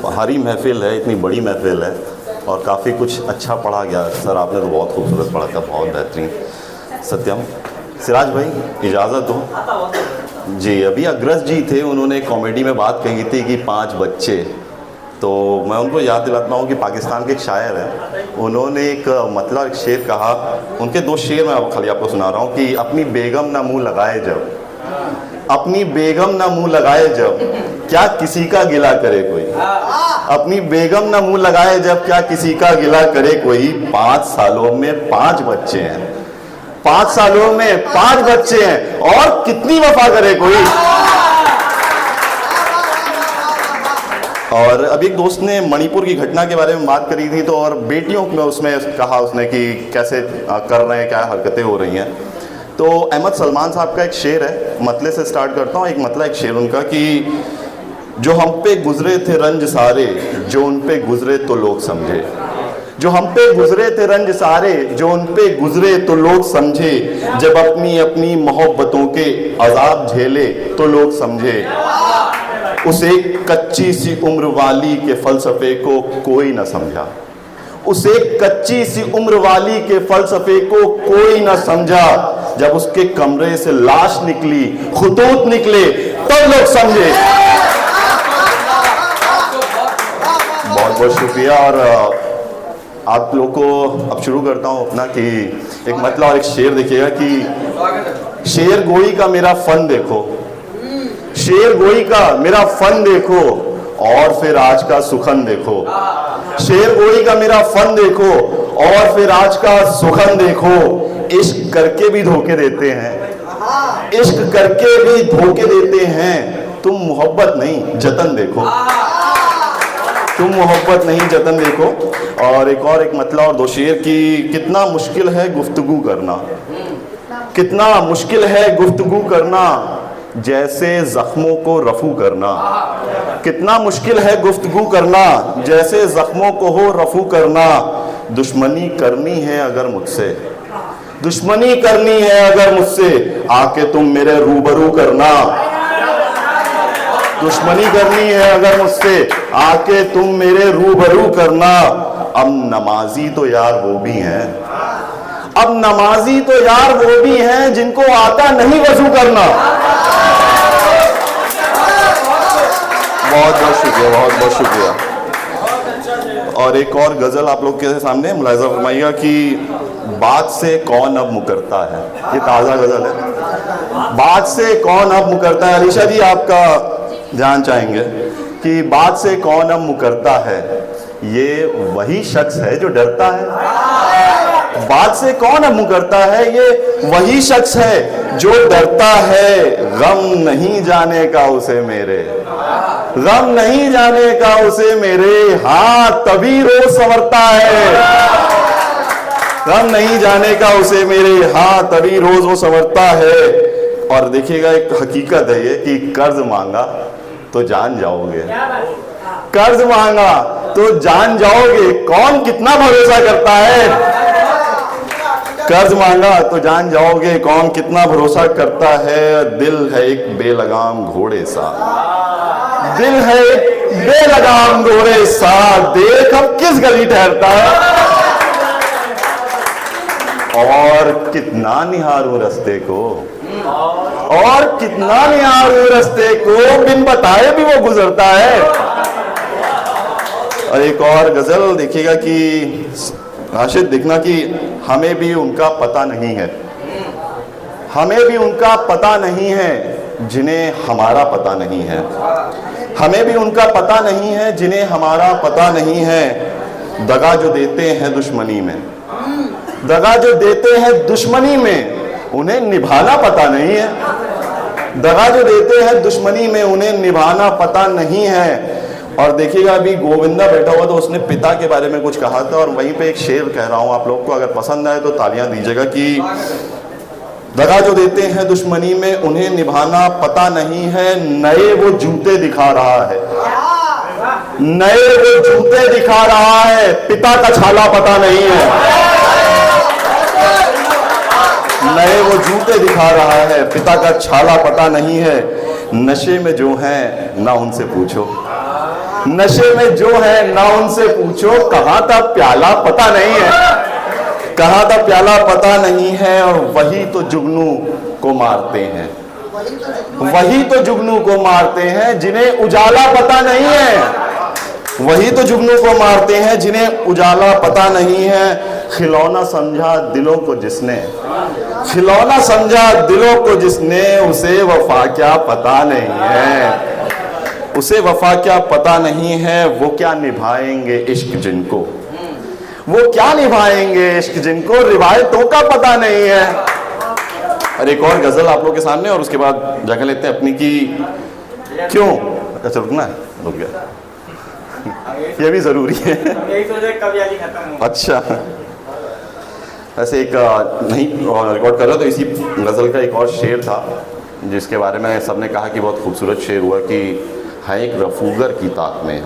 भारी महफिल है, इतनी बड़ी महफिल है और काफ़ी कुछ अच्छा पढ़ा गया। सर आपने तो बहुत खूबसूरत पढ़ा था, बहुत बेहतरीन। सत्यम। सिराज भाई इजाज़त हो जी। अभी अग्रज जी थे, उन्होंने कॉमेडी में बात कही थी कि 5 बच्चे, तो मैं उनको याद दिलाता हूँ कि पाकिस्तान के एक शायर हैं, उन्होंने एक मतलब एक शेर कहा। उनके 2 शेर मैं खाली आपको सुना रहा हूँ कि अपनी बेगम ना मुँह लगाए जब, अपनी बेगम ना मुँह लगाए जब, क्या किसी का गिला करे कोई। अपनी बेगम ना मुँह लगाए जब, क्या किसी का गिला करे कोई। 5 सालों में 5 बच्चे हैं, 5 सालों में 5 बच्चे हैं, और कितनी वफा करे कोई। और अभी एक दोस्त ने मणिपुर की घटना के बारे में बात करी थी, तो और बेटियों में उसमें कहा उसने कि कैसे कर रहे हैं, क्या हरकतें हो रही हैं। तो अहमद सलमान साहब का एक शेर है, मतले से स्टार्ट करता हूँ। एक मतला एक शेर उनका कि जो हम पे गुजरे थे रंज सारे, जो उन पे गुजरे तो लोग समझे। जो हम पे गुजरे थे रंज सारे, जो उन पे गुजरे तो लोग समझे। जब अपनी अपनी मोहब्बतों के अजाब झेले तो लोग समझे। उस एक कच्ची सी उम्र वाली के फलसफे को कोई न समझा। उस एक कच्ची सी उम्र वाली के फलसफे को कोई न समझा। जब उसके कमरे से लाश निकली, खुतूत निकले, तब लोग समझे। बहुत बहुत शुक्रिया। और आप लोग को अब शुरू करता हूँ अपना कि एक मतलब और एक शेर देखिएगा कि शेर गोई का मेरा फन देखो, शेर गोई का मेरा फन देखो, और फिर आज का सुखन देखो। शेर गोई का मेरा फन देखो, और फिर आज का सुखन देखो। इश्क करके भी धोखे देते हैं, इश्क करके भी धोखे देते हैं। तुम मोहब्बत नहीं जतन देखो, तुम मोहब्बत नहीं जतन देखो। और एक मतलब और 2 शेर की कितना मुश्किल है गुफ्तगू करना, कितना मुश्किल है गुफ्तगू करना, जैसे जख्मों को रफू करना। कितना मुश्किल है गुफ्तगू करना, जैसे जख्मों को हो रफू करना। दुश्मनी करनी है अगर मुझसे, दुश्मनी करनी है अगर मुझसे, आके तुम मेरे रूबरू करना। दुश्मनी करनी है अगर मुझसे, आके तुम मेरे रूबरू करना। अब नमाजी तो यार वो भी हैं, अब नमाजी तो यार वो भी हैं जिनको आता नहीं वजू करना। बहुत बहुत शुक्रिया, बहुत बहुत शुक्रिया। और एक और गजल आप लोग के सामने मुलाहिजा फरमाइएगा कि बात से कौन अब मुकरता है। ये ताज़ा गजल है। बात से कौन अब मुकरता है। अलीशा जी आपका ध्यान चाहेंगे कि बात से कौन अब मुकरता है, ये वही शख्स है जो डरता है। बात से कौन अब मुकरता है, ये वही शख्स है जो डरता है। गम नहीं जाने का उसे मेरे, गम नहीं जाने का उसे मेरे, हाँ तभी रोज संवरता है। गम नहीं जाने का उसे मेरे, हाँ तभी रोज वो संवरता है। और देखिएगा एक हकीकत है ये कि कर्ज मांगा तो जान जाओगे, कर्ज मांगा तो जान जाओगे। कौन कितना भरोसा करता है। कर्ज मांगा तो जान जाओगे, कौन कितना भरोसा करता है। दिल है एक बेलगाम घोड़े सा, दिल है एक बेलगाम घोड़े सा, देख अब किस गली ठहरता है। और कितना निहारूं रास्ते को, और कितना निहारूं रास्ते को, बिन बताए भी वो गुजरता है। और एक और गजल देखिएगा कि राशिद देखना कि हमें भी उनका पता नहीं है, हमें भी उनका पता नहीं है जिन्हें हमारा पता नहीं है। हमें भी उनका पता नहीं है जिन्हें हमारा पता नहीं है। दगा जो देते हैं दुश्मनी में, दगा जो देते हैं दुश्मनी में, उन्हें निभाना पता नहीं है। दगा जो देते हैं दुश्मनी में, उन्हें निभाना पता नहीं है। और देखिएगा अभी गोविंदा बैठा हुआ तो उसने पिता के बारे में कुछ कहा था, और वहीं पे एक शेर कह रहा हूं आप लोग को, अगर पसंद आए तो तालियां दीजिएगा कि दगा जो देते हैं दुश्मनी में, उन्हें निभाना पता नहीं है। नए वो जूते दिखा रहा है, नए वो जूते दिखा रहा है, पिता का छाला पता नहीं है। नए वो जूते दिखा रहा है, पिता का छाला पता नहीं है। नशे में जो है ना उनसे पूछो, नशे में जो है ना उनसे पूछो, कहाँ था प्याला पता नहीं है, कहाँ था प्याला पता नहीं है। और वही तो जुगनू को मारते हैं, वही तो जुगनू को मारते हैं जिन्हें उजाला पता नहीं है, वही तो जुगनू को मारते हैं जिन्हें उजाला पता नहीं है। खिलौना समझा दिलों को जिसने, खिलौना समझा दिलों को जिसने, उसे वफा क्या पता नहीं है, उसे वफा क्या पता नहीं है। वो क्या निभाएंगे इश्क जिनको, वो क्या निभाएंगे इश्क जिनको रिवायतों का पता नहीं है। और एक और गजल आप लोग के सामने, और उसके बाद जगह लेते हैं अपनी की क्यों। अच्छा रुकना है, रुक गया, ये भी जरूरी है। अच्छा ऐसे एक नहीं रिकॉर्ड कर रहा तो इसी गजल का एक और शेर था जिसके बारे में सबने कहा कि बहुत खूबसूरत शेर हुआ कि है एक रफूगर की ताक में